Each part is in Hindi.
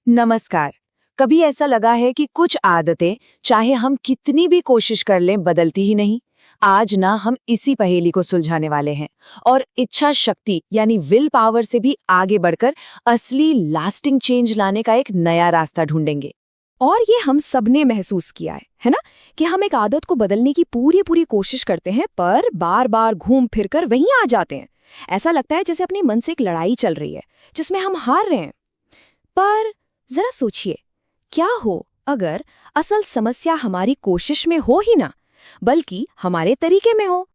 नमस्कार। कभी ऐसा लगा है कि कुछ आदतें चाहे हम कितनी भी कोशिश कर लें बदलती ही नहीं। आज ना हम इसी पहेली को सुलझाने वाले हैं और इच्छा शक्ति यानी विल पावर से भी आगे बढ़कर असली लास्टिंग चेंज लाने का एक नया रास्ता ढूंढेंगे। और ये हम सबने महसूस किया है ना? कि हम एक आदत को बदलने की पूरी पूरी कोशिश करते हैं पर बार बार घूम फिर कर वहीं आ जाते हैं। ऐसा लगता है जैसे अपने मन से एक लड़ाई चल रही है जिसमें हम हार रहे हैं। पर जरा सोचिए, क्या हो अगर असल समस्या हमारी कोशिश में हो ही ना, बल्कि हमारे तरीके में हो।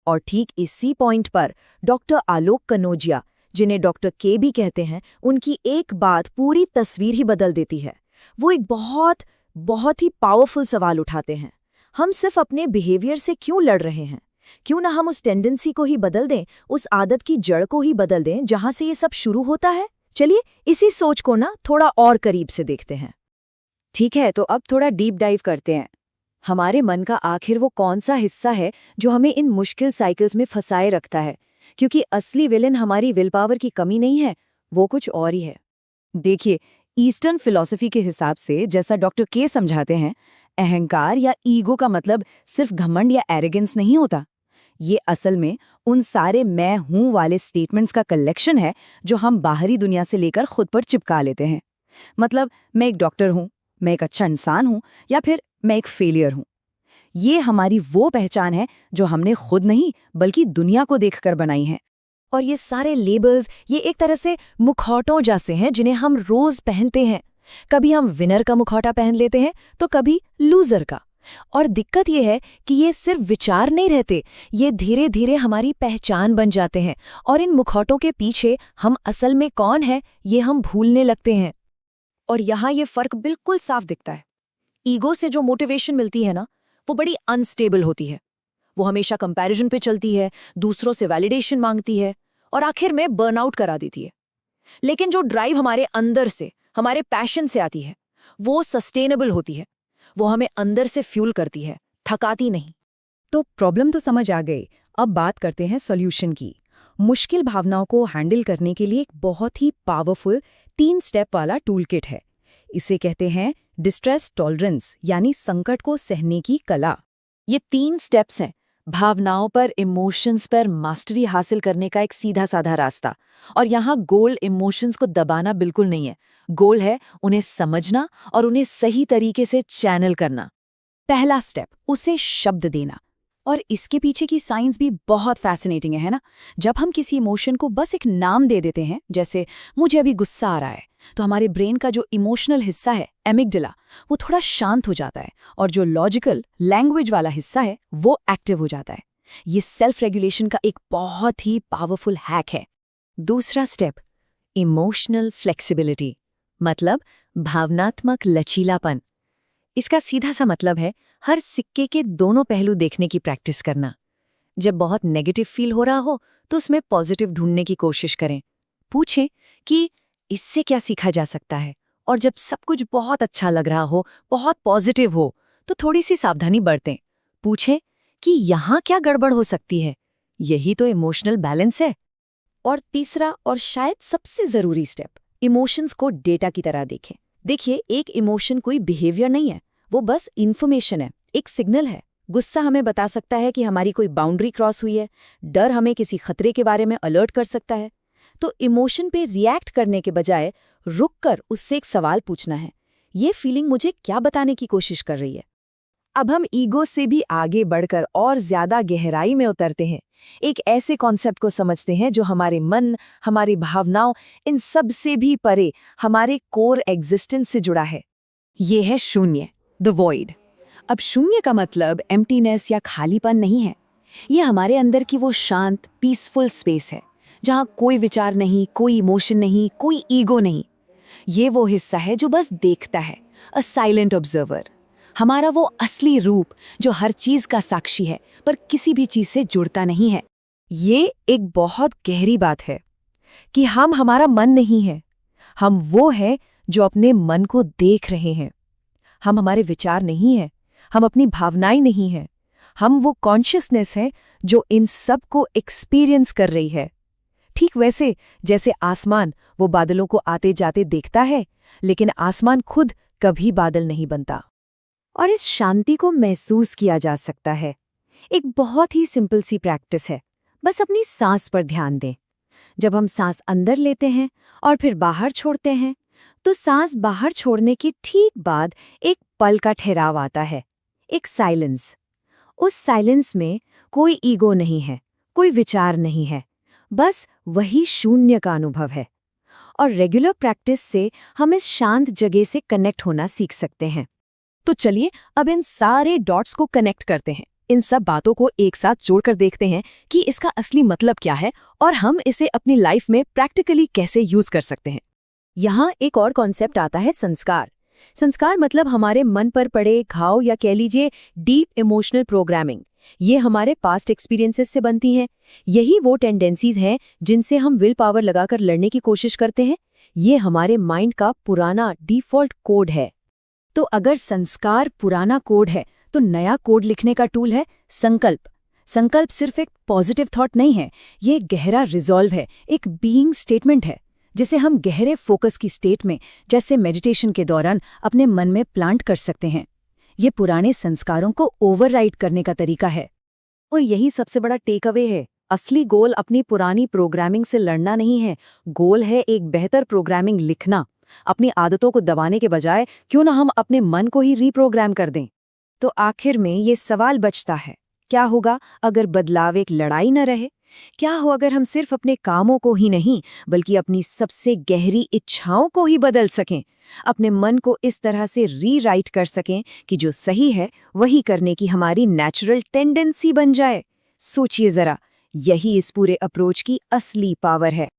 और ठीक इसी पॉइंट पर डॉक्टर आलोक कनोजिया, जिन्हें डॉक्टर के भी कहते हैं, उनकी एक बात पूरी तस्वीर ही बदल देती है। वो एक बहुत बहुत ही पावरफुल सवाल उठाते हैं। हम सिर्फ अपने बिहेवियर से क्यों लड़ रहे हैं? क्यों ना हम उस टेंडेंसी को ही बदल दें, उस आदत की जड़ को ही बदल दें जहां से ये सब शुरू होता है। चलिए इसी सोच को ना थोड़ा और करीब से देखते हैं। ठीक है, तो अब थोड़ा डीप डाइव करते हैं। हमारे मन का आखिर वो कौन सा हिस्सा है जो हमें इन मुश्किल साइकिल्स में फंसाए रखता है? क्योंकि असली विलेन हमारी विल पावर की कमी नहीं है, वो कुछ और ही है। देखिए, ईस्टर्न फिलॉसफी के हिसाब से, जैसा डॉक्टर के समझाते हैं, अहंकार या ईगो का मतलब सिर्फ घमंड या एरोगेंस नहीं होता। ये असल में उन सारे मैं हूं वाले स्टेटमेंट्स का कलेक्शन है जो हम बाहरी दुनिया से लेकर खुद पर चिपका लेते हैं। मतलब, मैं एक डॉक्टर हूं, मैं एक अच्छा इंसान हूं, या फिर मैं एक फेलियर हूं। ये हमारी वो पहचान है जो हमने खुद नहीं बल्कि दुनिया को देखकर बनाई है। और ये सारे लेबल्स, ये एक तरह से मुखौटों जैसे हैं जिन्हें हम रोज पहनते हैं। कभी हम विनर का मुखौटा पहन लेते हैं तो कभी लूजर का। और दिक्कत ये है कि ये सिर्फ विचार नहीं रहते, ये धीरे धीरे हमारी पहचान बन जाते हैं। और इन मुखौटों के पीछे हम असल में कौन है ये हम भूलने लगते हैं। और यहाँ ये फर्क बिल्कुल साफ दिखता है। ईगो से जो मोटिवेशन मिलती है ना, वो बड़ी अनस्टेबल होती है। वो हमेशा कंपैरिजन पे चलती है, दूसरों से वैलिडेशन मांगती है और आखिर में बर्नआउट करा देती है। लेकिन जो ड्राइव हमारे अंदर से, हमारे पैशन से आती है, वो सस्टेनेबल होती है। वो हमें अंदर से फ्यूल करती है, थकाती नहीं। तो प्रॉब्लम तो समझ आ गई। अब बात करते हैं सॉल्यूशन की। मुश्किल भावनाओं को हैंडल करने के लिए एक बहुत ही पावरफुल 3 स्टेप वाला टूल किट है। इसे कहते हैं डिस्ट्रेस टॉलरेंस, यानी संकट को सहने की कला। ये 3 स्टेप्स हैं भावनाओं पर, इमोशंस पर मास्टरी हासिल करने का एक सीधा साधा रास्ता। और यहाँ गोल इमोशंस को दबाना बिल्कुल नहीं है। गोल है उन्हें समझना और उन्हें सही तरीके से चैनल करना। पहला स्टेप, उसे शब्द देना। और इसके पीछे की साइंस भी बहुत फैसिनेटिंग है ना? जब हम किसी इमोशन को बस एक नाम दे देते हैं, जैसे मुझे अभी गुस्सा आ रहा है, तो हमारे ब्रेन का जो इमोशनल हिस्सा है, एमिगडाला, वो थोड़ा शांत हो जाता है और जो लॉजिकल लैंग्वेज वाला हिस्सा है वो एक्टिव हो जाता है। ये सेल्फ रेगुलेशन का एक बहुत ही पावरफुल हैक है। दूसरा स्टेप, इमोशनल फ्लेक्सिबिलिटी, मतलब भावनात्मक लचीलापन। इसका सीधा सा मतलब है हर सिक्के के दोनों पहलू देखने की प्रैक्टिस करना। जब बहुत नेगेटिव फील हो रहा हो तो उसमें पॉजिटिव ढूंढने की कोशिश करें। पूछें कि इससे क्या सीखा जा सकता है। और जब सब कुछ बहुत अच्छा लग रहा हो, बहुत पॉजिटिव हो, तो थोड़ी सी सावधानी बरतें। पूछें कि यहाँ क्या गड़बड़ हो सकती है। यही तो इमोशनल बैलेंस है। और तीसरा और शायद सबसे जरूरी स्टेप, इमोशंस को डेटा की तरह देखें। देखिए, एक इमोशन कोई बिहेवियर नहीं है, वो बस इन्फॉर्मेशन है, एक सिग्नल है। गुस्सा हमें बता सकता है कि हमारी कोई बाउंड्री क्रॉस हुई है, डर हमें किसी खतरे के बारे में अलर्ट कर सकता है। तो इमोशन पे रिएक्ट करने के बजाय रुककर उससे एक सवाल पूछना है, ये फीलिंग मुझे क्या बताने की कोशिश कर रही है? अब हम ईगो से भी आगे बढ़कर और ज्यादा गहराई में उतरते हैं। एक ऐसे कॉन्सेप्ट को समझते हैं जो हमारे मन, हमारी भावनाओं, इन सब से भी परे हमारे कोर एग्जिस्टेंस से जुड़ा है। ये है शून्य, द वॉइड। अब शून्य का मतलब एम्प्टीनेस या खालीपन नहीं है। ये हमारे अंदर की वो शांत, पीसफुल स्पेस है जहाँ कोई विचार नहीं, कोई इमोशन नहीं, कोई ईगो नहीं। ये वो हिस्सा है जो बस देखता है, अ साइलेंट ऑब्जर्वर। हमारा वो असली रूप जो हर चीज का साक्षी है पर किसी भी चीज से जुड़ता नहीं है। ये एक बहुत गहरी बात है कि हम हमारा मन नहीं है, हम वो हैं जो अपने मन को देख रहे हैं। हम हमारे विचार नहीं हैं, हम अपनी भावनाएं नहीं हैं, हम वो कॉन्शियसनेस है जो इन सब को एक्सपीरियंस कर रही है। ठीक वैसे जैसे आसमान वो बादलों को आते जाते देखता है, लेकिन आसमान खुद कभी बादल नहीं बनता। और इस शांति को महसूस किया जा सकता है। एक बहुत ही सिंपल सी प्रैक्टिस है, बस अपनी सांस पर ध्यान दें। जब हम सांस अंदर लेते हैं और फिर बाहर छोड़ते हैं, तो सांस बाहर छोड़ने के ठीक बाद एक पल का ठहराव आता है, एक साइलेंस। उस साइलेंस में कोई ईगो नहीं है, कोई विचार नहीं है, बस वही शून्य का अनुभव है। और रेगुलर प्रैक्टिस से हम इस शांत जगह से कनेक्ट होना सीख सकते हैं। तो चलिए अब इन सारे डॉट्स को कनेक्ट करते हैं, इन सब बातों को एक साथ जोड़कर देखते हैं कि इसका असली मतलब क्या है और हम इसे अपनी लाइफ में प्रैक्टिकली कैसे यूज कर सकते हैं। यहाँ एक और कॉन्सेप्ट आता है संस्कार। संस्कार मतलब हमारे मन पर पड़े घाव या कह लीजिए डीप इमोशनल प्रोग्रामिंग। ये हमारे पास्ट एक्सपीरियंसेस से बनती हैं। यही वो टेंडेंसीज हैं जिनसे हम विल पावर लगाकर लड़ने की कोशिश करते हैं। ये हमारे माइंड का पुराना डिफ़ॉल्ट कोड है। तो अगर संस्कार पुराना कोड है, तो नया कोड लिखने का टूल है संकल्प। संकल्प सिर्फ एक पॉजिटिव थॉट नहीं है, ये एक गहरा रिजॉल्व है, एक बीइंग स्टेटमेंट है, जिसे हम गहरे फोकस की स्टेट में, जैसे मेडिटेशन के दौरान, अपने मन में प्लांट कर सकते हैं। ये पुराने संस्कारों को ओवरराइड करने का तरीका है। और यही सबसे बड़ा टेक अवे है। असली गोल अपनी पुरानी प्रोग्रामिंग से लड़ना नहीं है, गोल है एक बेहतर प्रोग्रामिंग लिखना। अपनी आदतों को दबाने के बजाय क्यों ना हम अपने मन को ही रीप्रोग्राम कर दें। तो आखिर में ये सवाल बचता है, क्या होगा अगर बदलाव एक लड़ाई न रहे? क्या हो अगर हम सिर्फ अपने कामों को ही नहीं, बल्कि अपनी सबसे गहरी इच्छाओं को ही बदल सकें, अपने मन को इस तरह से रीराइट कर सकें कि जो सही है वही करने की हमारी नेचुरल टेंडेंसी बन जाए? सोचिए जरा, यही इस पूरे अप्रोच की असली पावर है।